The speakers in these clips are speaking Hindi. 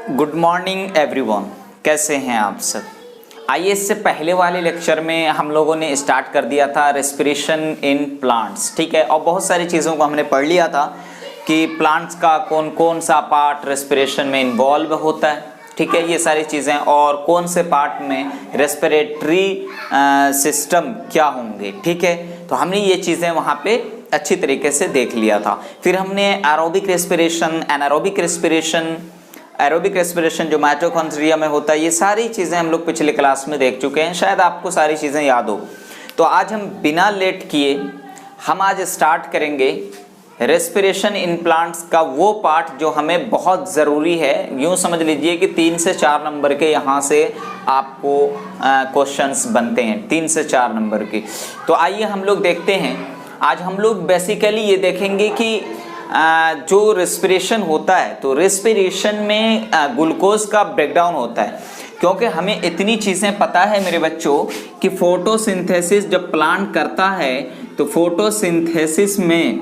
गुड मॉर्निंग एवरीवन, कैसे हैं आप सब। आइए, इससे पहले वाले लेक्चर में हम लोगों ने स्टार्ट कर दिया था रेस्पिरेशन इन प्लांट्स, ठीक है। और बहुत सारी चीज़ों को हमने पढ़ लिया था कि प्लांट्स का कौन कौन सा पार्ट रेस्पिरेशन में इन्वॉल्व होता है, ठीक है, ये सारी चीज़ें, और कौन से पार्ट में रेस्पिरेटरी सिस्टम क्या होंगे, ठीक है। तो हमने ये चीज़ें वहाँ पे अच्छी तरीके से देख लिया था। फिर हमने aerobic respiration, anaerobic respiration, aerobic respiration जो माइटोकॉन्ड्रिया में होता है, ये सारी चीज़ें हम लोग पिछले क्लास में देख चुके हैं, शायद आपको सारी चीज़ें याद हो। तो आज हम बिना लेट किए हम आज स्टार्ट करेंगे रेस्पिरेशन इन प्लांट्स का वो पार्ट जो हमें बहुत ज़रूरी है। यूँ समझ लीजिए कि 3 से 4 नंबर के यहाँ से आपको क्वेश्चंस बनते हैं, 3 से 4 नंबर के। तो आइए हम लोग देखते हैं। आज हम लोग बेसिकली ये देखेंगे कि जो रेस्पिरेशन होता है, तो रेस्पिरेशन में ग्लूकोज का ब्रेकडाउन होता है, क्योंकि हमें इतनी चीज़ें पता है मेरे बच्चों कि फोटोसिंथेसिस जब प्लांट करता है तो फोटोसिंथेसिस में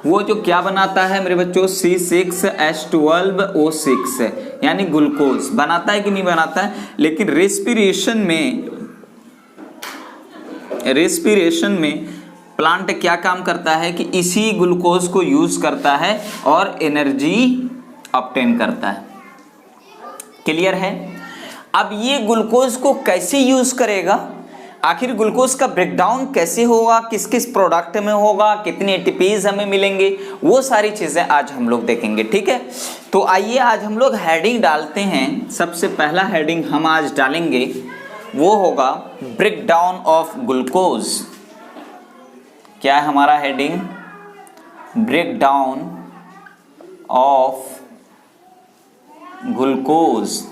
वो जो क्या बनाता है मेरे बच्चों, C6H12O6 यानी ग्लूकोज बनाता है कि नहीं बनाता है। लेकिन रेस्पिरेशन में प्लांट क्या काम करता है कि इसी ग्लूकोज को यूज करता है और एनर्जी ऑब्टेन करता है। क्लियर है। अब ये ग्लूकोज को कैसे यूज करेगा, आखिर ग्लूकोज का ब्रेकडाउन कैसे होगा, किस किस प्रोडक्ट में होगा, कितने एटीपीज हमें मिलेंगे, वो सारी चीजें आज हम लोग देखेंगे, ठीक है। तो आइए आज हम लोग हेडिंग डालते हैं। सबसे पहला हेडिंग हम आज डालेंगे वो होगा ब्रेकडाउन ऑफ ग्लूकोज। क्या है हमारा हेडिंग? ब्रेकडाउन ऑफ ग्लूकोज,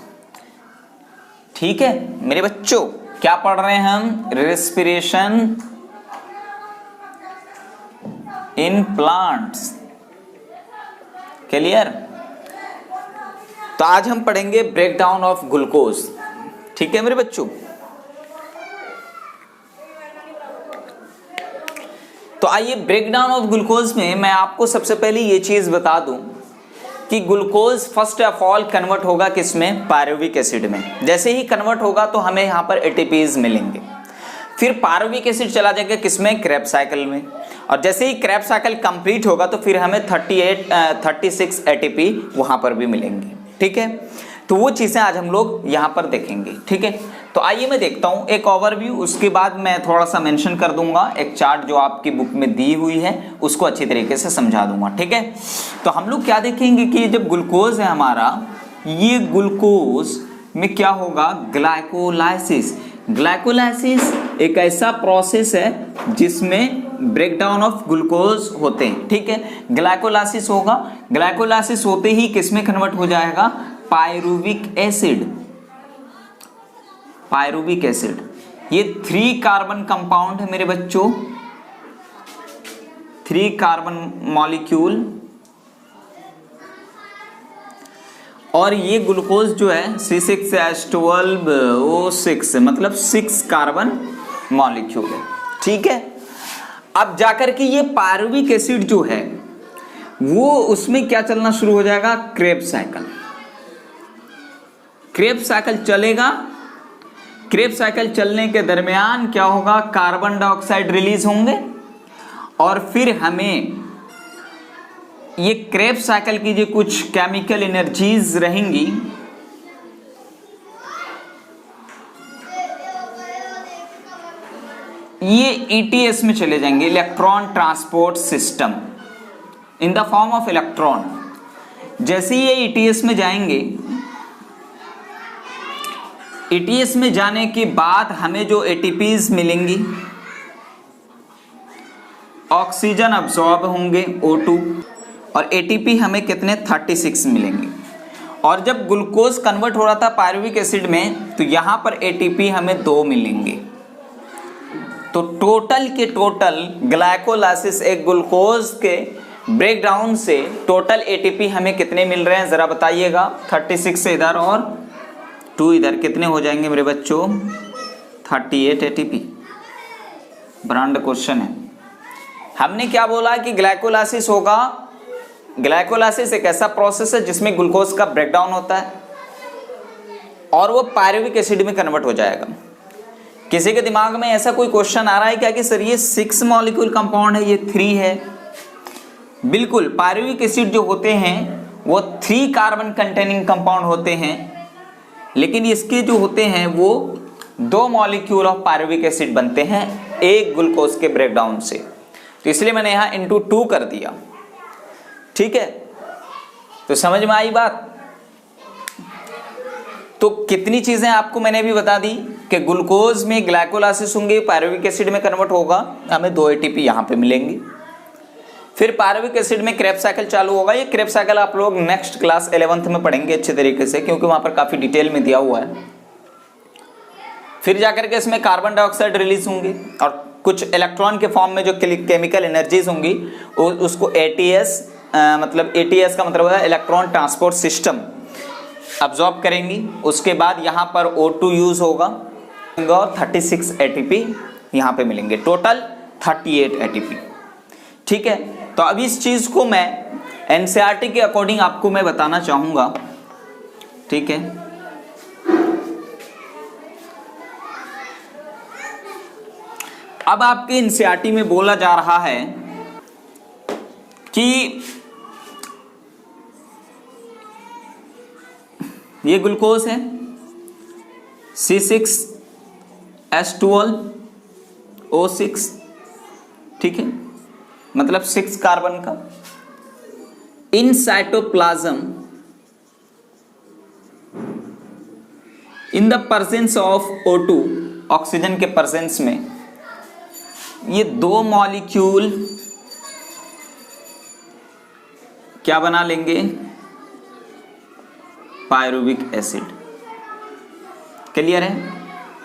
ठीक है मेरे बच्चों। क्या पढ़ रहे हैं हम? Respiration in plants. क्लियर। तो आज हम पढ़ेंगे ब्रेकडाउन ऑफ ग्लूकोज, ठीक है मेरे बच्चों। तो आइए, ब्रेकडाउन ऑफ ग्लूकोज में मैं आपको सबसे पहले ये चीज बता दूं कि glucose first of all convert होगा किसमें? पायरुविक एसिड में। जैसे ही कन्वर्ट होगा तो हमें यहाँ पर एटीपीज मिलेंगे। फिर पायरुविक एसिड चला जाएगा किसमें? क्रेब्स साइकिल में। और जैसे ही क्रेब्स साइकिल कंप्लीट होगा तो फिर हमें 36 एटीपी वहाँ पर भी मिलेंगे, ठीक है। तो वो चीज़ें आज हम लोग यहाँ पर देखेंगे, ठीक है। तो आइए मैं देखता हूँ एक ओवरव्यू, उसके बाद मैं थोड़ा सा मेंशन कर दूंगा एक चार्ट जो आपकी बुक में दी हुई है, उसको अच्छी तरीके से समझा दूंगा, ठीक है। तो हम लोग क्या देखेंगे कि जब ग्लूकोज है हमारा, ये ग्लूकोज में क्या होगा? ग्लाइकोलाइसिस। ग्लाइकोलाइसिस एक ऐसा प्रोसेस है जिसमें ब्रेकडाउन ऑफ ग्लूकोज होते हैं, ठीक है। ग्लाइकोलाइसिस होगा, ग्लाइकोलाइसिस होते ही किसमें कन्वर्ट हो जाएगा? Pyruvic acid. पायरुविक एसिड ये 3 कार्बन कंपाउंड है मेरे बच्चों, 3 कार्बन मॉलिक्यूल, और ये ग्लूकोज जो है C6H12O6 मतलब 6 कार्बन मॉलिक्यूल है, ठीक है। अब जाकर के ये पायरुविक एसिड जो है वो उसमें क्या चलना शुरू हो जाएगा? Krebs cycle. क्रेब्स साइकिल चलेगा। क्रेब्स साइकिल चलने के दरमियान क्या होगा? कार्बन डाइऑक्साइड रिलीज होंगे, और फिर हमें ये क्रेब्स साइकिल की जो कुछ केमिकल एनर्जीज रहेंगी, ये ईटीएस में चले जाएंगे, electron transport system, in the form of electron. जैसे ये ईटीएस में जाएंगे, ईटीएस में जाने के बाद हमें जो एटीपीज मिलेंगी, ऑक्सीजन अब्सॉर्ब होंगे O2, और एटीपी हमें कितने? 36 मिलेंगे। और जब ग्लूकोज कन्वर्ट हो रहा था पायरुविक एसिड में, तो यहां पर एटीपी हमें 2 मिलेंगे। तो टोटल के टोटल ग्लाइकोलाइसिस, एक ग्लूकोज के ब्रेकडाउन से टोटल एटीपी हमें कितने मिल रहे हैं जरा बताइएगा? 36 से इधर और 2 इधर, कितने हो जाएंगे मेरे बच्चों? 38 एटीपी। ब्रांड क्वेश्चन है। हमने क्या बोला कि ग्लाइकोलाइसिस होगा, ग्लाइकोलाइसिस एक ऐसा प्रोसेस है जिसमें ग्लूकोज का ब्रेकडाउन होता है। और वो पायरुविक एसिड में कन्वर्ट हो जाएगा। किसी के दिमाग में ऐसा कोई क्वेश्चन आ रहा है क्या कि सर ये 6 मॉलिक्यूल कंपाउंड है, ये 3 है? बिल्कुल, पायरुविक एसिड जो होते हैं वो 3 कार्बन कंटेनिंग कंपाउंड होते हैं, लेकिन इसके जो होते हैं वो 2 मॉलिक्यूल ऑफ पायरुविक एसिड बनते हैं एक ग्लूकोज के ब्रेकडाउन से। तो इसलिए मैंने यहाँ इंटू 2 कर दिया। ठीक है, तो समझ में आई बात? तो कितनी चीजें आपको मैंने भी बता दी कि ग्लूकोज में ग्लाइकोलाइसिस होंगे, पायरुविक एसिड में कन्वर्ट होगा, हमें 2 एटीपी यहाँ पे मिलेंगे। फिर पायरुविक एसिड में क्रेब्स साइकिल चालू होगा। ये क्रेब्स साइकिल आप लोग नेक्स्ट क्लास 11th में पढ़ेंगे अच्छे तरीके से, क्योंकि वहां पर काफी डिटेल में दिया हुआ है। फिर जाकर के इसमें कार्बन डाइऑक्साइड रिलीज होंगे और कुछ इलेक्ट्रॉन के फॉर्म में जो केमिकल एनर्जीज होंगी उसको एटीएस, मतलब एटीएस का मतलब है इलेक्ट्रॉन ट्रांसपोर्ट सिस्टम, अब्जॉर्ब करेंगी। उसके बाद यहाँ पर O2 यूज होगा और 36 एटीपी यहाँ पे मिलेंगे, टोटल 38 एटीपी। ठीक है, तो अब इस चीज को मैं एनसीईआरटी के अकॉर्डिंग आपको मैं बताना चाहूंगा। ठीक है, अब आपके एनसीईआरटी में बोला जा रहा है कि ये ग्लूकोज है C6H12O6, ठीक है, मतलब 6 कार्बन का। In cytoplasm in the presence of O2, oxygen के प्रेजेंस में ये 2 मॉलिक्यूल क्या बना लेंगे? Pyruvic acid. क्लियर है?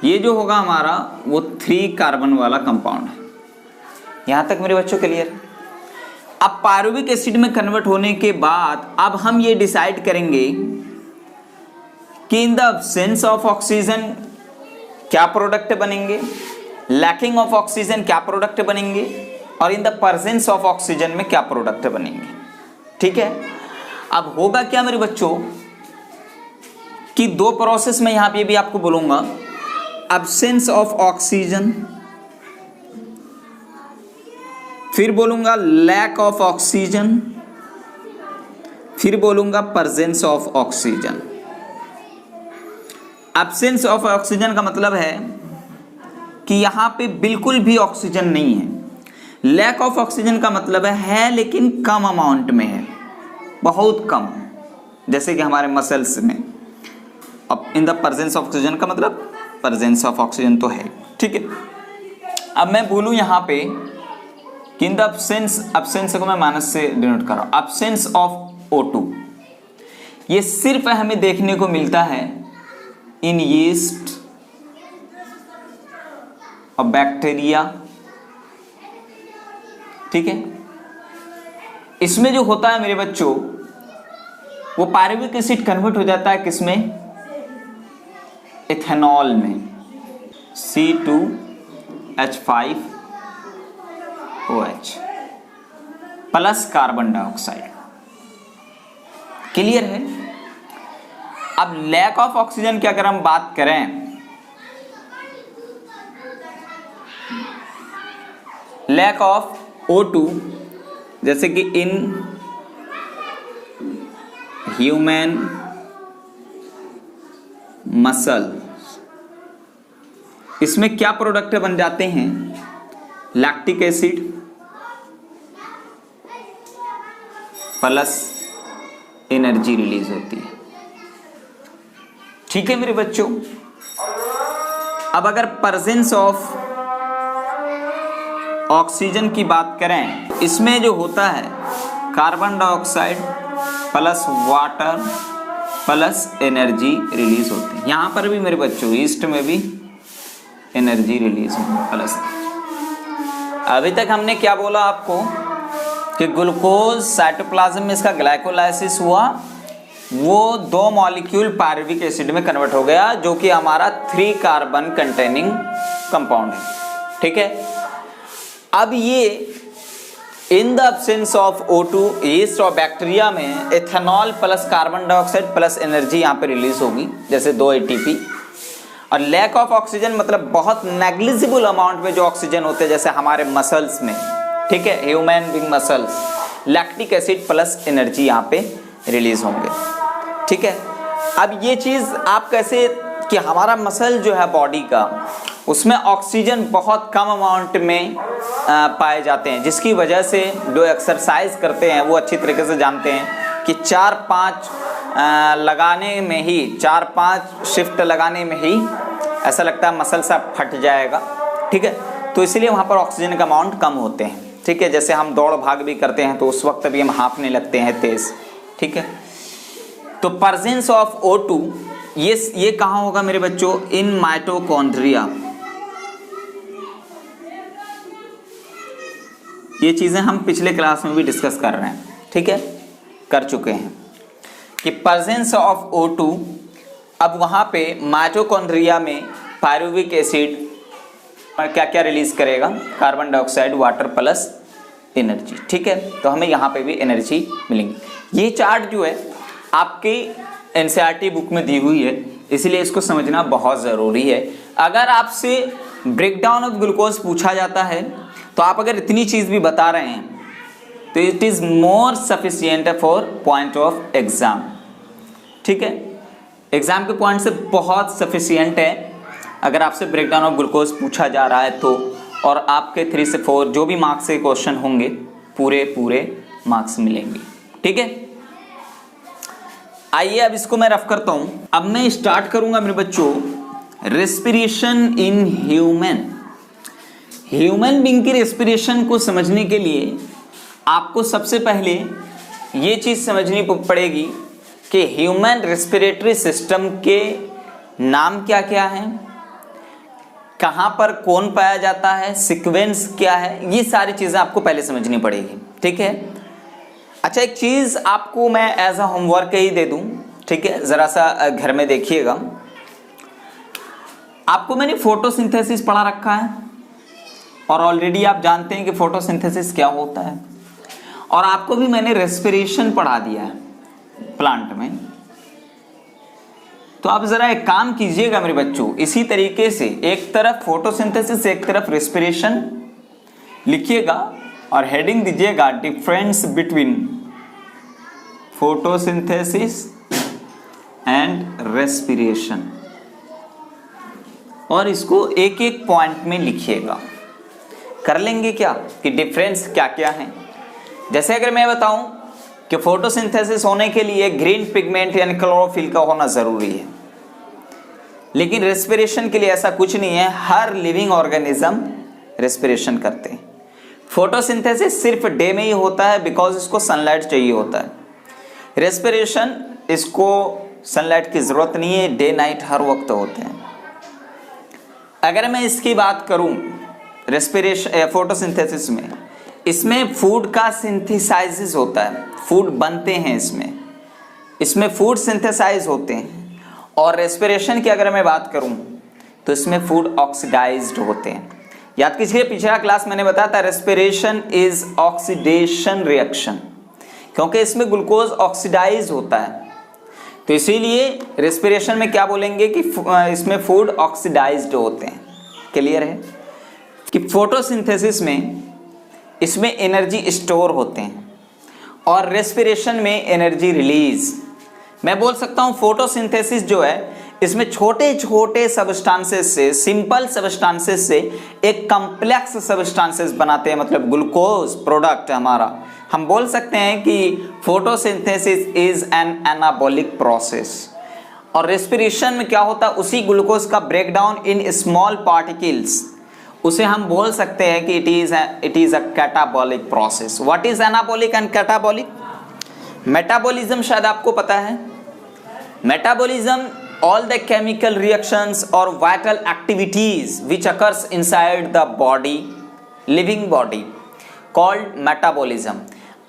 ये जो होगा हमारा वो 3 कार्बन वाला कंपाउंड है। यहां तक मेरे बच्चों क्लियर है? अब पायरुविक एसिड में कन्वर्ट होने के बाद अब हम ये डिसाइड करेंगे कि in the absence of oxygen क्या प्रोडक्ट बनेंगे, लैकिंग ऑफ ऑक्सीजन क्या प्रोडक्ट बनेंगे, और in the presence of oxygen में क्या प्रोडक्ट बनेंगे। ठीक है, अब होगा क्या मेरे बच्चों कि 2 प्रोसेस में यहां पे भी आपको बोलूंगा, एब्सेंस ऑफ ऑक्सीजन, फिर बोलूंगा लैक ऑफ ऑक्सीजन, फिर बोलूंगा presence of oxygen. Absence of oxygen का मतलब है कि यहां पे बिल्कुल भी ऑक्सीजन नहीं है। लैक ऑफ ऑक्सीजन का मतलब है लेकिन कम अमाउंट में है, बहुत कम, जैसे कि हमारे मसल्स में। अब in the presence of oxygen का मतलब प्रेजेंस ऑफ ऑक्सीजन तो है। ठीक है, अब मैं बोलूं यहां पे कि इन द एब्सेंस को मैं माइनस से डिनोट कर रहा हूं, एब्सेंस ऑफ O2, ये सिर्फ हमें देखने को मिलता है इन यीस्ट और बैक्टीरिया। ठीक है, इसमें जो होता है मेरे बच्चों वो पायरुविक एसिड कन्वर्ट हो जाता है किसमें? इथेनॉल में, C2H5OH plus carbon dioxide. Clear है? अब लैक ऑफ ऑक्सीजन की अगर हम बात करें, लैक ऑफ O2, जैसे कि इन ह्यूमन मसल, इसमें क्या प्रोडक्ट बन जाते हैं? Lactic acid plus energy release होती है। ठीक है मेरे बच्चों, अब अगर प्रेजेंस ऑफ ऑक्सीजन की बात करें, इसमें जो होता है carbon dioxide plus water plus energy release होती है। यहां पर भी मेरे बच्चों ईस्ट में भी एनर्जी रिलीज होती प्लस। अभी तक हमने क्या बोला आपको कि ग्लूकोज साइटोप्लाज्म में इसका ग्लाइकोलाइसिस हुआ, वो 2 मॉलिक्यूल पायरुविक एसिड में कन्वर्ट हो गया, जो कि हमारा 3 कार्बन कंटेनिंग कंपाउंड है। ठीक है, अब ये in the absence of O2 yeast और बैक्टीरिया में ethanol plus carbon dioxide plus energy यहाँ पे रिलीज होगी, जैसे 2 ATP। और लैक ऑफ ऑक्सीजन मतलब बहुत नेग्लिजिबल अमाउंट में जो ऑक्सीजन होते हैं, जैसे हमारे मसल्स में, ठीक है, human being muscles, lactic acid plus energy यहाँ पे रिलीज होंगे, ठीक है। अब ये चीज़ आप कैसे कि हमारा मसल जो है बॉडी का, उसमें ऑक्सीजन बहुत कम अमाउंट में पाए जाते हैं, जिसकी वजह से जो एक्सरसाइज करते हैं वो अच्छी तरीके से जानते हैं कि 4-5 लगाने में ही, 4-5 शिफ्ट लगाने में ही ऐसा लगता है मसल सा फट जाएगा, ठीक है। तो इसलिए वहाँ पर ऑक्सीजन का अमाउंट कम होते हैं, ठीक है। जैसे हम दौड़ भाग भी करते हैं तो उस वक्त भी हम हाँफने लगते हैं तेज, ठीक है। तो प्रेजेंस ऑफ O2 ये कहाँ होगा मेरे बच्चों? In mitochondria. ये चीज़ें हम पिछले क्लास में भी डिस्कस कर रहे हैं, ठीक है, कर चुके हैं कि प्रेजेंस ऑफ O2 अब वहाँ पे माइटोकॉन्ड्रिया में पायरुविक एसिड क्या क्या रिलीज करेगा? Carbon dioxide, water plus energy, ठीक है। तो हमें यहाँ पे भी एनर्जी मिलेंगी। ये चार्ट जो है आपकी NCERT बुक में दी हुई है, इसलिए इसको समझना बहुत ज़रूरी है। अगर आपसे ब्रेकडाउन ऑफ ग्लूकोज पूछा जाता है तो आप अगर इतनी चीज़ भी बता रहे हैं तो it is more sufficient for point of exam, ठीक है। एग्ज़ाम के पॉइंट से बहुत सफिशियंट है अगर आपसे ब्रेकडाउन ऑफ ग्लूकोज पूछा जा रहा है तो, और आपके 3 से 4 जो भी मार्क्स के क्वेश्चन होंगे पूरे मार्क्स मिलेंगे, ठीक है। आइए अब इसको मैं रफ करता हूं। अब मैं स्टार्ट करूंगा मेरे बच्चों रेस्पिरेशन इन ह्यूमन बीइंग की रेस्पिरेशन को समझने के लिए आपको सबसे पहले ये चीज़ समझनी पड़ेगी कि ह्यूमन रेस्पिरेटरी सिस्टम के नाम क्या क्या हैं, कहाँ पर कौन पाया जाता है, सीक्वेंस क्या है, ये सारी चीज़ें आपको पहले समझनी पड़ेगी, ठीक है। अच्छा, एक चीज़ आपको मैं एज अ होमवर्क ही दे दूं, ठीक है, ज़रा सा घर में देखिएगा। आपको मैंने फोटोसिंथेसिस पढ़ा रखा है और ऑलरेडी आप जानते हैं कि फोटोसिंथेसिस क्या होता है, और आपको भी मैंने रेस्पिरेशन पढ़ा दिया है प्लांट में। तो आप ज़रा एक काम कीजिएगा मेरे बच्चों, इसी तरीके से एक तरफ फोटोसिंथेसिस एक तरफ रेस्पिरेशन लिखिएगा और हेडिंग दीजिएगा difference between photosynthesis and respiration, और इसको एक एक पॉइंट में लिखिएगा। कर लेंगे क्या कि डिफरेंस क्या क्या है। जैसे अगर मैं बताऊं कि फोटोसिंथेसिस होने के लिए ग्रीन पिगमेंट यानी क्लोरोफिल का होना ज़रूरी है, लेकिन रेस्पिरेशन के लिए ऐसा कुछ नहीं है, हर लिविंग ऑर्गेनिज्म रेस्पिरेशन करते हैं। फोटोसिंथेसिस सिर्फ डे में ही होता है बिकॉज इसको सनलाइट चाहिए होता है। रेस्पिरेशन इसको सनलाइट की ज़रूरत नहीं है, डे नाइट हर वक्त होते हैं। अगर मैं इसकी बात करूं रेस्पिरेशन फोटोसिंथेसिस में, इसमें फूड का सिंथेसाइज होता है, फूड बनते हैं इसमें फूड सिंथेसाइज होते हैं। और रेस्पिरेशन की अगर मैं बात करूं तो इसमें फूड ऑक्सीडाइज्ड होते हैं। याद कीजिए पिछला क्लास मैंने बताया था रेस्पिरेशन इज ऑक्सीडेशन रिएक्शन, क्योंकि इसमें ग्लूकोज ऑक्सीडाइज होता है, तो इसीलिए रेस्पिरेशन में क्या बोलेंगे कि इसमें फूड ऑक्सीडाइज्ड होते हैं। क्लियर है कि फोटोसिंथेसिस में इसमें एनर्जी स्टोर होते हैं और रेस्पिरेशन में एनर्जी रिलीज। मैं बोल सकता हूँ फोटोसिंथेसिस जो है इसमें छोटे छोटे सबस्टांसेस से, सिंपल सबस्टांसेस से एक कॉम्प्लेक्स सबस्टांसेस बनाते हैं, मतलब ग्लूकोज प्रोडक्ट हमारा। हम बोल सकते हैं कि photosynthesis is an anabolic process. और रेस्पिरेशन में क्या होता है, उसी ग्लूकोज का ब्रेकडाउन इन स्मॉल पार्टिकल्स, उसे हम बोल सकते हैं कि it is a catabolic process. What is anabolic and catabolic? Metabolism शायद आपको पता है। Metabolism all the chemical reactions or vital activities which occurs inside the body, living body, called metabolism।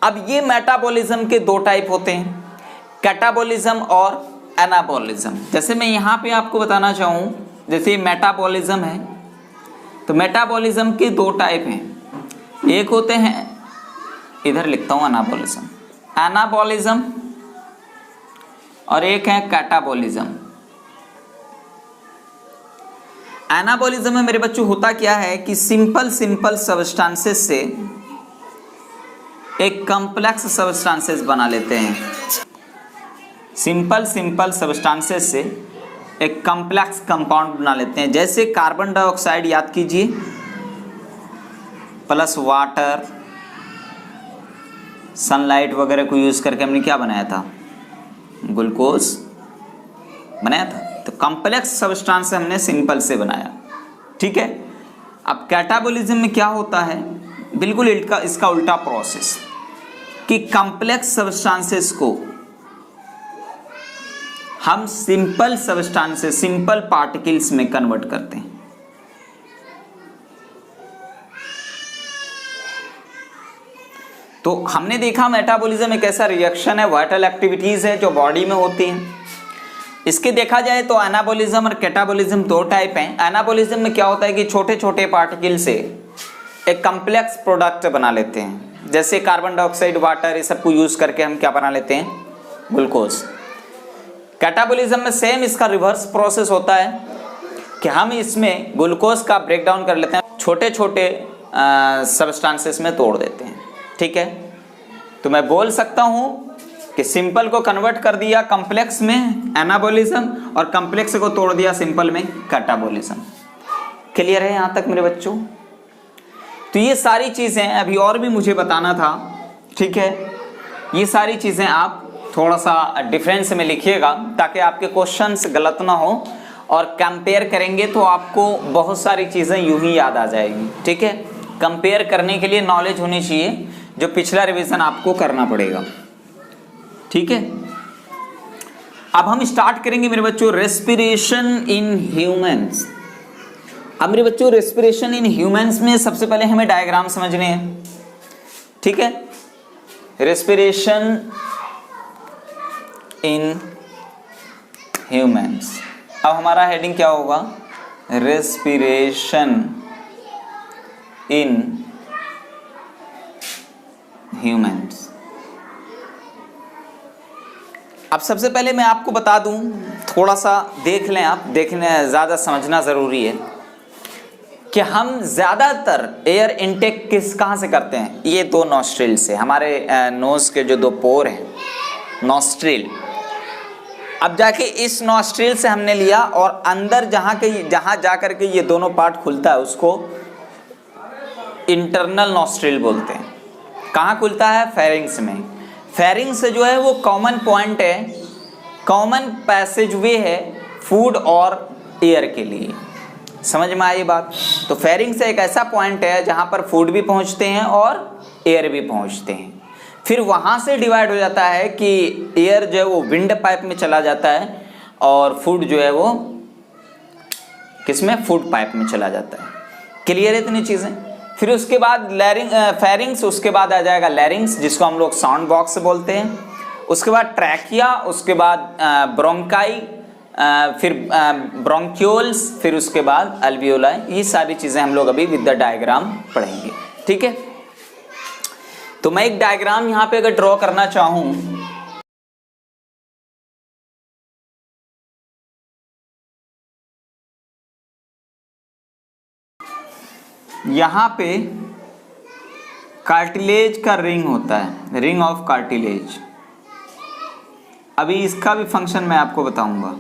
अब ये मेटाबॉलिज्म के दो टाइप होते हैं, कैटाबॉलिज्म और एनाबॉलिज्म। जैसे मैं यहाँ पे आपको बताना चाहूँ, जैसे मेटाबॉलिज्म है तो मेटाबॉलिज्म के दो टाइप हैं, एक होते हैं इधर लिखता हूं एनाबॉलिज्म, एनाबॉलिज्म और एक है कैटाबॉलिज्म। एनाबॉलिज्म में मेरे बच्चों होता क्या है कि सिंपल सब्सटेंसेस से एक कॉम्प्लेक्स सब्सटेंसेस बना लेते हैं। सिंपल सब्सटेंसेस से एक कॉम्प्लेक्स कंपाउंड बना लेते हैं। जैसे कार्बन डाइऑक्साइड याद कीजिए प्लस वाटर, सनलाइट वगैरह को यूज करके हमने क्या बनाया था, ग्लूकोज बनाया था। तो कॉम्प्लेक्स सब्सटेंस हमने सिंपल से बनाया, ठीक है। अब कैटाबॉलिज्म में क्या होता है, बिल्कुल इसका उल्टा प्रोसेस, कि कॉम्प्लेक्स सब्सटेंसेस को हम सिंपल सब्सटेंसेस, सिंपल पार्टिकल्स में कन्वर्ट करते हैं। तो हमने देखा मेटाबॉलिज्म एक ऐसा रिएक्शन है, वाइटल एक्टिविटीज है जो बॉडी में होती हैं। इसके देखा जाए तो एनाबॉलिज्म और कैटाबॉलिज्म दो टाइप हैं। एनाबॉलिज्म में क्या होता है कि छोटे छोटे पार्टिकल से एक कॉम्प्लेक्स प्रोडक्ट बना लेते हैं। जैसे कार्बन डाइऑक्साइड, वाटर, ये सबको यूज करके हम क्या बना लेते हैं, ग्लूकोज। कैटाबॉलिज्म में सेम इसका रिवर्स प्रोसेस होता है कि हम इसमें ग्लूकोज का ब्रेक डाउन कर लेते हैं, छोटे छोटे सब्सटेंसेस में तोड़ देते हैं, ठीक है। तो मैं बोल सकता हूं कि सिंपल को कन्वर्ट कर दिया कॉम्प्लेक्स में एनाबॉलिज्म और कॉम्प्लेक्स को तोड़ दिया सिंपल में कैटाबॉलिज्म। क्लियर है यहां तक मेरे बच्चों? तो ये सारी चीजें अभी और भी मुझे बताना था, ठीक है। ये सारी चीजें आप थोड़ा सा डिफरेंस में लिखिएगा ताकि आपके क्वेश्चंस गलत ना हो, और कंपेयर करेंगे तो आपको बहुत सारी चीजें यूं ही याद आ जाएगी, ठीक है। कंपेयर करने के लिए नॉलेज होनी चाहिए, जो पिछला रिवीजन आपको करना पड़ेगा, ठीक है। अब हम स्टार्ट करेंगे मेरे बच्चों रेस्पिरेशन इन ह्यूमंस। अब मेरे बच्चों रेस्पिरेशन इन ह्यूमंस में सबसे पहले हमें डायग्राम समझने हैं, ठीक है। रेस्पिरेशन इन ह्यूमंस, अब हमारा हेडिंग क्या होगा, रेस्पिरेशन इन ह्यूमंस। अब सबसे पहले मैं आपको बता दूं, थोड़ा सा देख लें आप, देखने ज़्यादा समझना ज़रूरी है कि हम ज़्यादातर एयर इनटेक कहाँ से करते हैं, ये दो नॉस्ट्रिल से, हमारे नोज़ के जो दो पोर हैं, नॉस्ट्रिल। अब जाके इस नॉस्ट्रिल से हमने लिया और अंदर जहाँ जा कर के ये दोनों पार्ट खुलता है उसको इंटरनल नॉस्ट्रिल बोलते हैं। कहाँ खुलता है, फेरिंग्स में। फेरिंग्स जो है वो कॉमन पॉइंट है, कॉमन पैसेज वे है फूड और एयर के लिए। समझ में आई बात? तो फेरिंग्स एक ऐसा पॉइंट है जहाँ पर फूड भी पहुँचते हैं और एयर भी पहुँचते हैं। फिर वहाँ से डिवाइड हो जाता है कि एयर जो है वो विंड पाइप में चला जाता है और फूड जो है वो किसमें, फूड पाइप में चला जाता है। क्लियर है इतनी चीज़ें? फिर उसके बाद फेरिंग्स, उसके बाद आ जाएगा लैरिंग्स जिसको हम लोग साउंड बॉक्स बोलते हैं, उसके बाद ट्रैकिया, उसके बाद ब्रोंकाई, फिर ब्रोंक्यूल्स, फिर उसके बाद अल्वियोलाई। ये सारी चीज़ें हम लोग अभी विद द डायग्राम पढ़ेंगे, ठीक है। तो मैं एक डायग्राम यहाँ पे अगर ड्रॉ करना चाहूँ, यहाँ पे कार्टिलेज का रिंग होता है, रिंग ऑफ कार्टिलेज। अभी इसका भी फंक्शन मैं आपको बताऊंगा।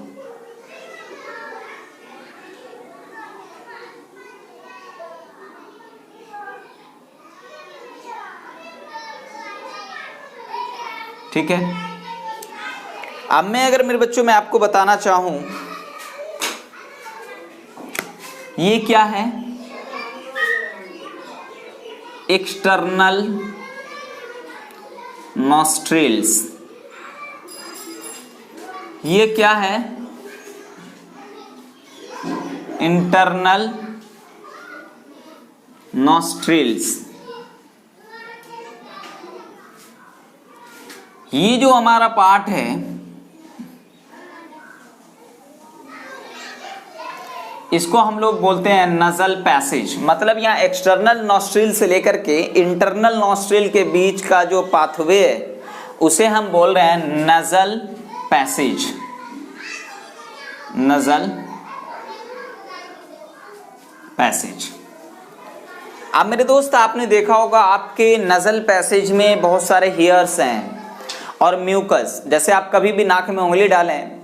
ठीक है। अब मैं अगर मेरे बच्चों मैं आपको बताना चाहूं, ये क्या है, एक्सटर्नल नॉस्ट्रिल्स। ये क्या है, इंटरनल नॉस्ट्रिल्स। ये जो हमारा पार्ट है, इसको हम लोग बोलते हैं नजल पैसेज। मतलब यहाँ एक्सटर्नल नॉस्ट्रिल से लेकर के इंटरनल नॉस्ट्रिल के बीच का जो पाथवे है उसे हम बोल रहे हैं नजल पैसेज। Nasal passage. अब मेरे दोस्त आपने देखा होगा आपके नजल पैसेज में बहुत सारे हेयर्स हैं और म्यूकस। जैसे आप कभी भी नाक में उंगली डालें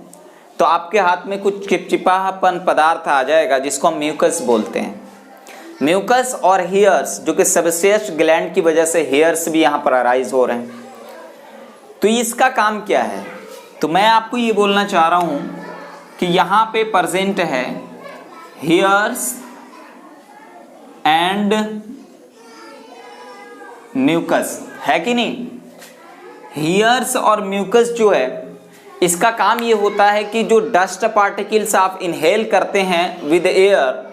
तो आपके हाथ में कुछ चिपचिपापन पदार्थ आ जाएगा जिसको हम म्यूकस बोलते हैं। म्यूकस और हेयर्स जो कि सेबेसियस ग्लैंड की वजह से हेयर्स भी यहाँ पर अराइज हो रहे हैं। तो इसका काम क्या है? तो मैं आपको ये बोलना चाह रहा हूँ कि यहाँ पे प्रेजेंट है हेयर्स एंड म्यूकस, है कि नहीं? हेयर्स और म्यूकस जो है इसका काम ये होता है कि जो डस्ट पार्टिकल्स आप इनहेल करते हैं विद एयर,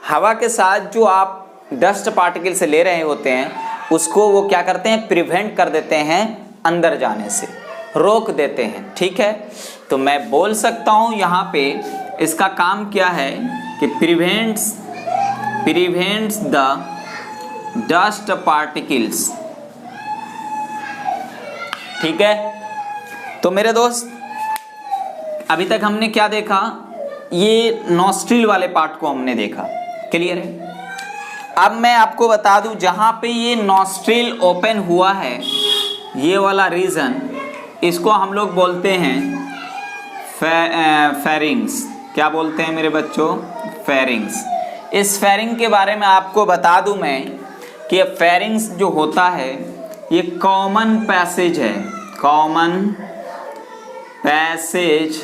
हवा के साथ जो आप डस्ट पार्टिकल से ले रहे होते हैं उसको वो क्या करते हैं, प्रिवेंट कर देते हैं अंदर जाने से, रोक देते हैं। ठीक है, तो मैं बोल सकता हूँ यहाँ पे इसका काम क्या है कि प्रिवेंट्स द डस्ट पार्टिकल्स। ठीक है, तो मेरे दोस्त अभी तक हमने क्या देखा, ये नॉस्ट्रिल वाले पार्ट को हमने देखा, क्लियर है? अब मैं आपको बता दूं जहां पे ये नॉस्ट्रिल ओपन हुआ है ये वाला रीजन, इसको हम लोग बोलते हैं फेरिंग्स। क्या बोलते हैं मेरे बच्चों? फेरिंग्स। इस फेरिंग के बारे में आपको बता दूं मैं कि ये फेरिंग्स जो होता है ये कॉमन पैसेज है, कॉमन पैसेज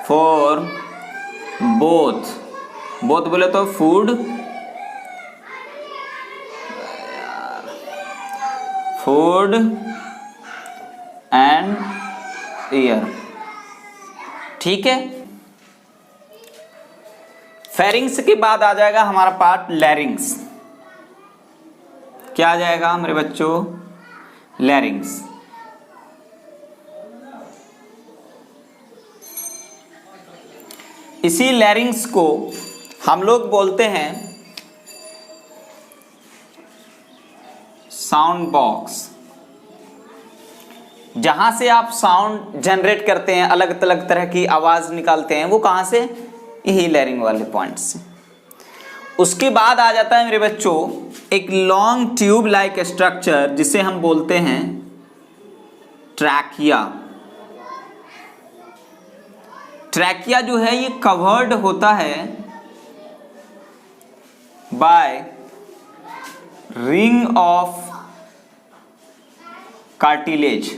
फॉर बोथ बोले तो फूड एंड एयर। ठीक है, फेरिंग्स के बाद आ जाएगा हमारा पार्ट लैरिंग्स। क्या आ जाएगा मेरे बच्चों? लैरिंग्स। इसी लैरिंग्स को हम लोग बोलते हैं साउंड बॉक्स। जहां से आप साउंड जनरेट करते हैं, अलग अलग तरह की आवाज निकालते हैं, वो कहां से? यही लैरिंग वाले पॉइंट से। उसके बाद आ जाता है मेरे बच्चों एक लॉन्ग ट्यूब लाइक स्ट्रक्चर जिसे हम बोलते हैं ट्रैकिया। ट्रैकिया जो है ये कवर्ड होता है bye ring of cartilage.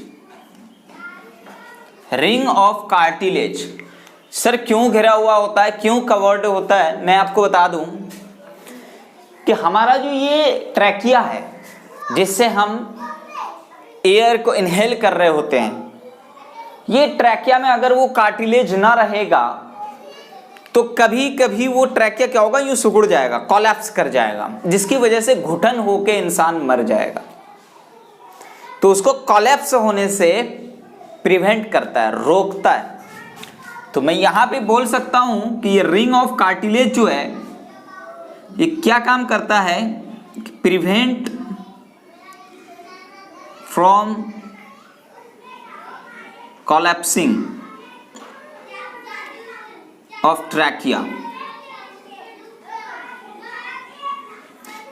Ring of cartilage. Sir क्यों घिरा हुआ होता है, क्यों कवर्ड होता है? मैं आपको बता दूं कि हमारा जो ये ट्रैकिया है जिससे हम एयर को इनहेल कर रहे होते हैं, ये ट्रैकिया में अगर वो कार्टिलेज ना रहेगा तो कभी कभी वो ट्रैकिया क्या होगा, यूं सिकुड़ जाएगा, कोलैप्स कर जाएगा, जिसकी वजह से घुटन होके इंसान मर जाएगा। तो उसको कोलैप्स होने से प्रिवेंट करता है, रोकता है। तो मैं यहां पे बोल सकता हूं कि ये रिंग ऑफ कार्टिलेज जो है ये क्या काम करता है, prevent from collapsing of trachea.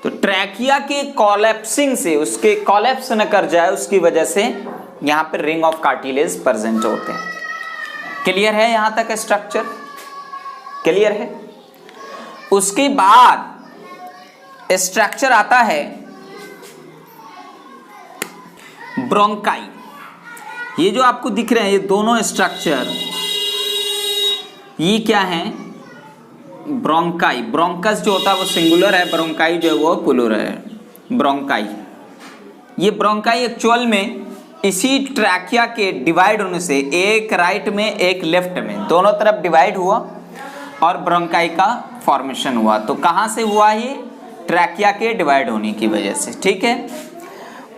तो ट्रैकिया के कोलैप्सिंग से, उसके कोलैप्स न कर जाए उसकी वजह से यहां पर रिंग ऑफ कार्टिलेज प्रेजेंट होते हैं। क्लियर है यहां तक स्ट्रक्चर? क्लियर है? उसके बाद स्ट्रक्चर आता है ब्रोंकाई। ये जो आपको दिख रहे हैं ये दोनों स्ट्रक्चर, ये क्या है? ब्रोंकाई। ब्रोंकस जो होता है वो सिंगुलर है, ब्रोंकाई जो है वो प्लूरल है। ब्रोंकाई, ये ब्रोंकाई एक्चुअल में इसी ट्रैकिया के डिवाइड होने से, एक राइट में एक लेफ्ट में, दोनों तरफ डिवाइड हुआ और ब्रोंकाई का फॉर्मेशन हुआ। तो कहां से हुआ? ये ट्रैकिया के डिवाइड होने की वजह से। ठीक है,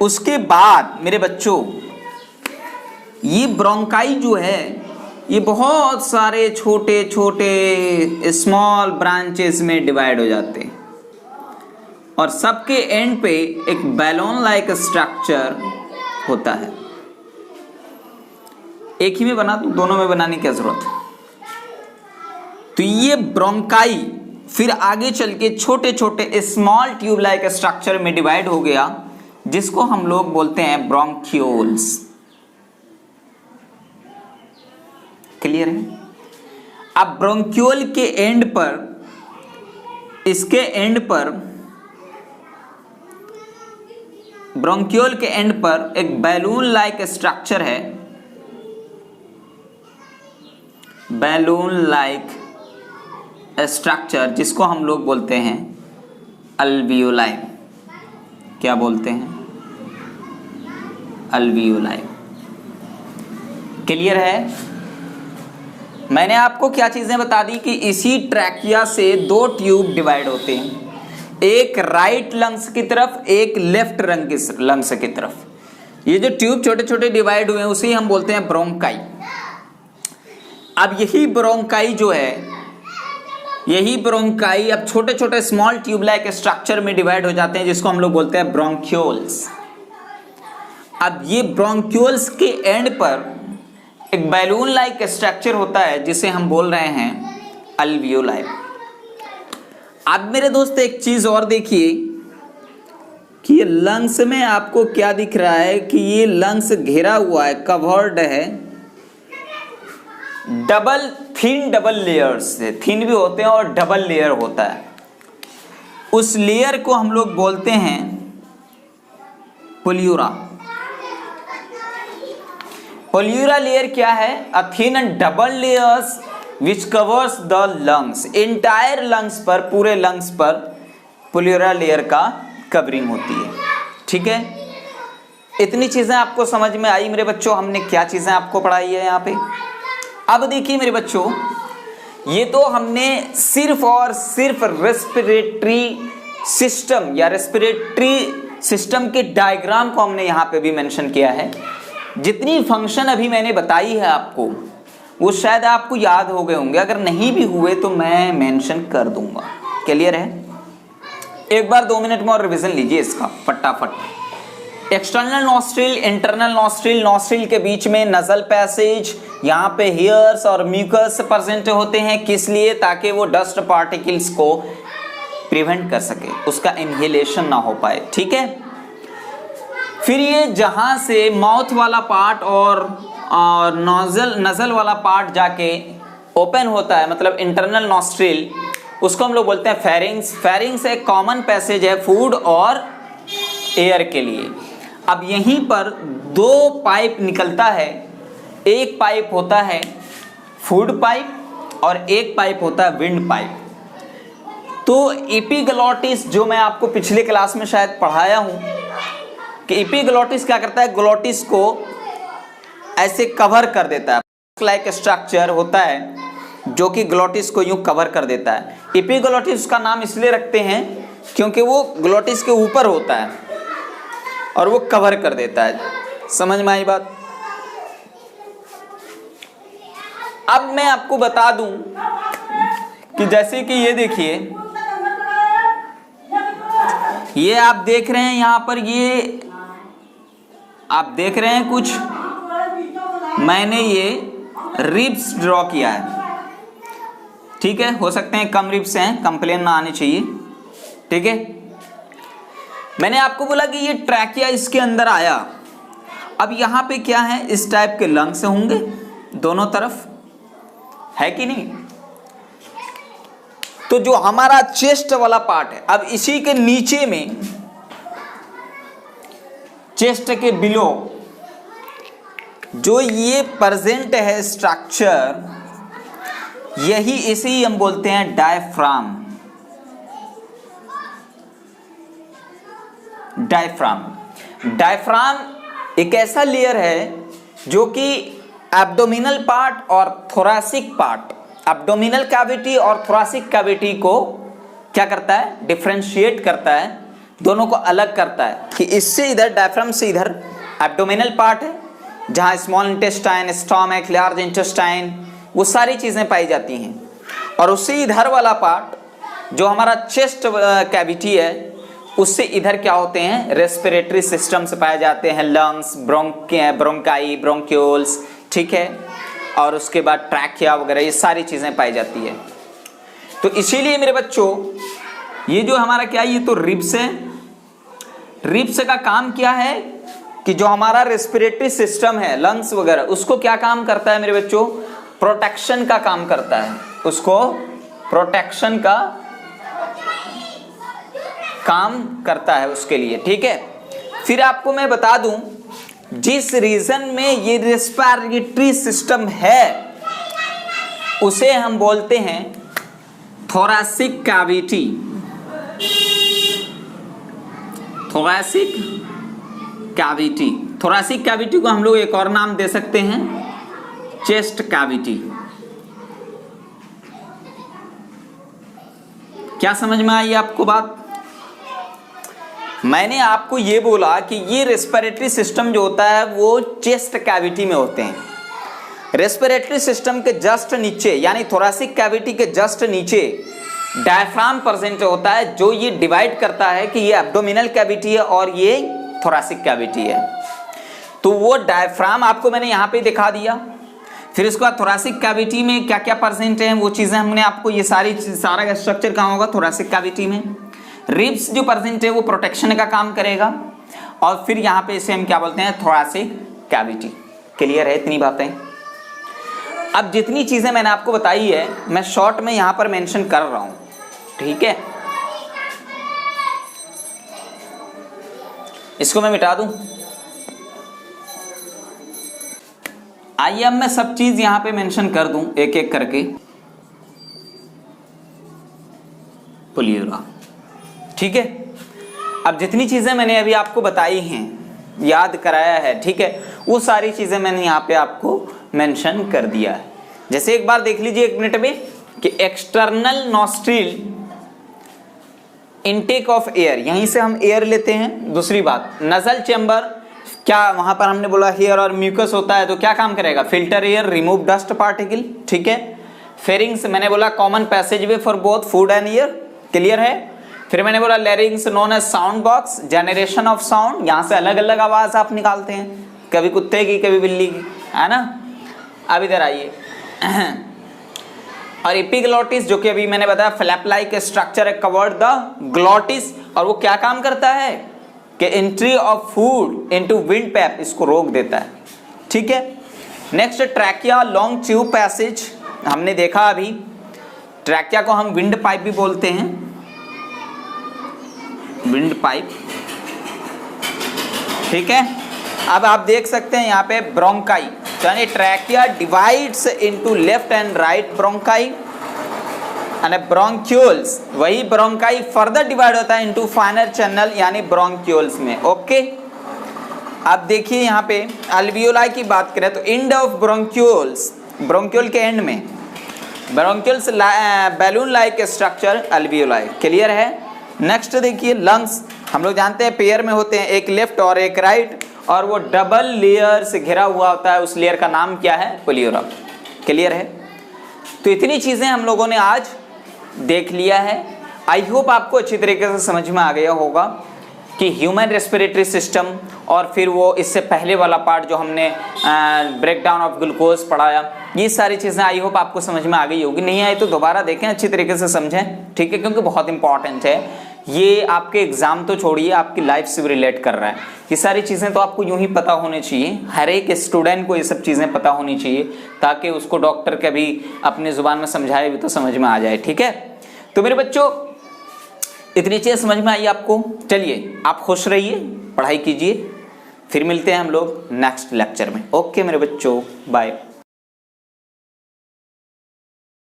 उसके बाद मेरे बच्चों ये ब्रोंकाई जो है ये बहुत सारे छोटे छोटे स्मॉल ब्रांचेस में डिवाइड हो जाते हैं और सबके एंड पे एक बैलून लाइक स्ट्रक्चर होता है। एक ही में बना दूं, दोनों में बनाने की क्या जरूरत है। तो ये ब्रोंकाई फिर आगे चल के छोटे छोटे स्मॉल ट्यूब लाइक स्ट्रक्चर में डिवाइड हो गया, जिसको हम लोग बोलते हैं ब्रोंक्यूल्स। क्लियर है? अब ब्रोंक्यूल के एंड पर, इसके एंड पर, ब्रोंक्यूल के एंड पर एक बैलून लाइक स्ट्रक्चर है, बैलून लाइक स्ट्रक्चर, जिसको हम लोग बोलते हैं अल्वियोलाई। क्या बोलते हैं? अल्वियोलाई। क्लियर है? मैंने आपको क्या चीजें बता दी कि इसी ट्रैकिया से दो ट्यूब डिवाइड होते हैं, एक राइट लंग्स की तरफ, एक लेफ्ट लंग्स की तरफ। ये जो ट्यूब छोटे छोटे डिवाइड हुए हैं उसे हम बोलते हैं ब्रोंकाई। अब यही ब्रोंकाई जो है, यही ब्रोंकाई अब छोटे छोटे स्मॉल ट्यूब लाइक स्ट्रक्चर में डिवाइड हो जाते हैं, जिसको हम लोग बोलते हैं ब्रोंक्यूल्स। अब ये ब्रोंक्यूल्स के एंड पर एक बैलून लाइक स्ट्रक्चर होता है, जिसे हम बोल रहे हैं अल्वियोलाई। अब मेरे दोस्त एक चीज और देखिए कि ये लंग्स में आपको क्या दिख रहा है कि ये लंग्स घेरा हुआ है, कवर्ड है डबल लेयर्स से। थिन भी होते हैं और डबल लेयर होता है। उस लेयर को हम लोग बोलते हैं पोल्यूरा। पोल्यूरा लेयर क्या है? A thin and double layers which covers the lungs. Entire lungs पर, पूरे लंग्स पर पोल्यूरा लेयर का कवरिंग होती है। ठीक है, इतनी चीजें आपको समझ में आई मेरे बच्चों? हमने क्या चीजें आपको पढ़ाई है यहाँ पे। अब देखिए मेरे बच्चों, ये तो हमने सिर्फ और सिर्फ रेस्पिरेटरी सिस्टम या रेस्पिरेटरी सिस्टम के डायग्राम को हमने यहाँ पे भी मेंशन किया है। जितनी फंक्शन अभी मैंने बताई है आपको, वो शायद आपको याद हो गए होंगे, अगर नहीं भी हुए तो मैं मेंशन कर दूंगा। क्लियर है? एक बार 2 मिनट में और रिवीजन लीजिए इसका फटाफट। External nostril, internal nostril, nostril के बीच में नजल पैसेज, यहाँ पे हेयर्स और म्यूकस प्रेजेंट होते हैं। किस लिए? ताकि वो डस्ट पार्टिकल्स को प्रिवेंट कर सके, उसका इनहेलेशन ना हो पाए। ठीक है, फिर ये जहां से माउथ वाला पार्ट और नजल वाला पार्ट जाके ओपन होता है, मतलब इंटरनल नॉस्ट्रिल, उसको हम लोग बोलते हैं फेरिंग्स। फेरिंग्स एक कॉमन पैसेज है फूड और एयर के लिए। अब यहीं पर 2 पाइप निकलता है, एक पाइप होता है फूड पाइप और एक पाइप होता है विंड पाइप। तो एपिग्लोटिस, जो मैं आपको पिछले क्लास में शायद पढ़ाया हूं कि एपिग्लोटिस क्या करता है, ग्लोटिस को ऐसे कवर कर देता है। लाइक स्ट्रक्चर होता है जो कि ग्लोटिस को यूं कवर कर देता है। एपिग्लोटिस का नाम इसलिए रखते हैं क्योंकि वो ग्लोटिस के ऊपर होता है और वो कवर कर देता है। समझ में आई बात? अब मैं आपको बता दूं कि जैसे कि ये देखिए, ये आप देख रहे हैं यहाँ पर, ये आप देख रहे हैं कुछ, मैंने ये रिब्स ड्रॉ किया है। ठीक है, हो सकते हैं कम रिब्स हैं, कंप्लेन ना आनी चाहिए। ठीक है, मैंने आपको बोला कि ये ट्रैकिया इसके अंदर आया। अब यहाँ पे क्या है, इस टाइप के लंग्स होंगे दोनों तरफ, है कि नहीं? तो जो हमारा चेस्ट वाला पार्ट है, अब इसी के नीचे में, चेस्ट के बिलो जो ये प्रेजेंट है स्ट्रक्चर, यही इसे हम बोलते हैं डायफ्राम। डायफ्राम एक ऐसा लेयर है जो कि एब्डोमिनल पार्ट और थोरैसिक पार्ट, एब्डोमिनल कैविटी और थोरैसिक कैविटी को क्या करता है, डिफरेंशिएट करता है, दोनों को अलग करता है कि इससे इधर डायफ्राम से इधर एब्डोमिनल पार्ट है, जहाँ small intestine, stomach, large intestine, वो सारी चीज़ें पाई जाती हैं। और उससे इधर वाला पार्ट जो हमारा चेस्ट कैविटी है, उससे इधर क्या होते हैं, रेस्पिरेटरी सिस्टम से पाए जाते हैं, लंग्स, ब्रोंकाई, ब्रोंक्यूल्स, ठीक है, और उसके बाद ट्रैकिया वगैरह, ये सारी चीज़ें पाई जाती है। तो इसीलिए मेरे बच्चों ये जो हमारा क्या है, ये तो रिब्स है। रिब्स का काम क्या है कि जो हमारा रेस्पिरेटरी सिस्टम है, लंग्स वगैरह, उसको क्या काम करता है मेरे बच्चों, प्रोटेक्शन का काम करता है, उसको प्रोटेक्शन का काम करता है उसके लिए, ठीक है। फिर आपको मैं बता दूं, जिस रीजन में ये रेस्पिरेटरी सिस्टम है उसे हम बोलते हैं thoracic cavity. Thoracic cavity, thoracic cavity को हम लोग एक और नाम दे सकते हैं, चेस्ट कैविटी। क्या समझ में आई आपको बात? मैंने आपको ये बोला कि ये रेस्पिरेटरी सिस्टम जो होता है वो चेस्ट कैविटी में होते हैं। रेस्पिरेटरी सिस्टम के जस्ट नीचे, यानी थोरैसिक कैविटी के जस्ट नीचे डायफ्राम प्रेजेंट होता है, जो ये डिवाइड करता है कि ये एब्डोमिनल कैविटी है और ये थोरैसिक कैविटी है। तो वो डायफ्राम आपको मैंने यहाँ पे दिखा दिया। फिर उसके बाद थोरैसिक कैविटी में क्या क्या प्रेजेंट है, वो चीज़ें हमने आपको, ये सारा स्ट्रक्चर कहाँ होगा, थोरैसिक कैविटी में। रिब्स जो प्रेजेंट है वो प्रोटेक्शन का काम करेगा, और फिर यहाँ पे इसे हम क्या बोलते हैं, थोरैसिक कैविटी। क्लियर है इतनी बातें? अब जितनी चीज़ें मैंने आपको बताई है मैं शॉर्ट में यहाँ पर मेंशन कर रहा हूँ, ठीक है। इसको मैं मिटा दूं। आइए अब मैं सब चीज यहां पे मेंशन कर दूं एक एक करके। प्लीरा, ठीक है। अब जितनी चीजें मैंने अभी आपको बताई हैं, याद कराया है, ठीक है, वो सारी चीजें मैंने यहाँ पे आपको मेंशन कर दिया है। जैसे एक बार देख लीजिए 1 मिनट में कि external nostril intake of air, यहीं से हम एयर लेते हैं। दूसरी बात, नजल चैम्बर, क्या वहां पर हमने बोला हेयर और म्यूकस होता है, तो क्या काम करेगा, filter air, remove dust particle, ठीक है। फेरिंग्स मैंने बोला common passage way for both food and air, clear है। फिर मैंने बोला larynx known as sound box, generation of sound, यहां से अलग अलग आवाज आप निकालते हैं, कभी कुत्ते की कभी बिल्ली की, है ना। अब इधर आइए, और एपिग्लॉटिस जो कि अभी मैंने बताया फ्लैप लाइक स्ट्रक्चर है कवर्ड द ग्लॉटिस, और वो क्या काम करता है कि entry of food into wind pipe, इसको रोक देता है, ठीक है। Next trachea, long tube passage, हमने देखा अभी ट्रैकिया को हम विंड पाइप भी बोलते हैं, विंड पाइप, ठीक है। अब आप देख सकते हैं यहाँ पे ब्रोंकाई, यानी trachea divides into left and right bronchi and bronchioles, वही ब्रोंकाई फर्दर डिवाइड होता है इनटू फाइनर चैनल यानी ब्रोंक्यूल्स में, ओके। अब देखिए यहाँ पे अल्वियोलाई की बात करें तो एंड ऑफ ब्रोंक्यूल्स, ब्रोंक्यूल के एंड में bronchioles balloon like structure alveoli, clear है। नेक्स्ट देखिए लंग्स, हम लोग जानते हैं पेयर में होते हैं, एक लेफ्ट और एक राइट, और वो डबल लेयर से घिरा हुआ होता है, उस लेयर का नाम क्या है, प्लीरा, क्लियर है। तो इतनी चीजें हम लोगों ने आज देख लिया है। आई होप आपको अच्छी तरीके से समझ में आ गया होगा कि ह्यूमन रेस्पिरेटरी सिस्टम, और फिर वो इससे पहले वाला पार्ट जो हमने ब्रेकडाउन ऑफ ग्लूकोज पढ़ाया, ये सारी चीज़ें आई होप आपको समझ में आ गई होगी। नहीं आई तो दोबारा देखें, अच्छी तरीके से समझें, ठीक है, क्योंकि बहुत इंपॉर्टेंट है ये। आपके एग्जाम तो छोड़िए, आपकी लाइफ से भी रिलेट कर रहा है। ये सारी चीज़ें तो आपको यूं ही पता होनी चाहिए, हर एक स्टूडेंट को ये सब चीज़ें पता होनी चाहिए, ताकि उसको डॉक्टर कभी अपनी ज़ुबान में समझाए भी तो समझ में आ जाए, ठीक है। तो मेरे बच्चों इतनी चीज़ें समझ में आई आपको, चलिए आप खुश रहिए, पढ़ाई कीजिए, फिर मिलते हैं हम लोग नेक्स्ट लेक्चर में। ओके मेरे बच्चों, बाय।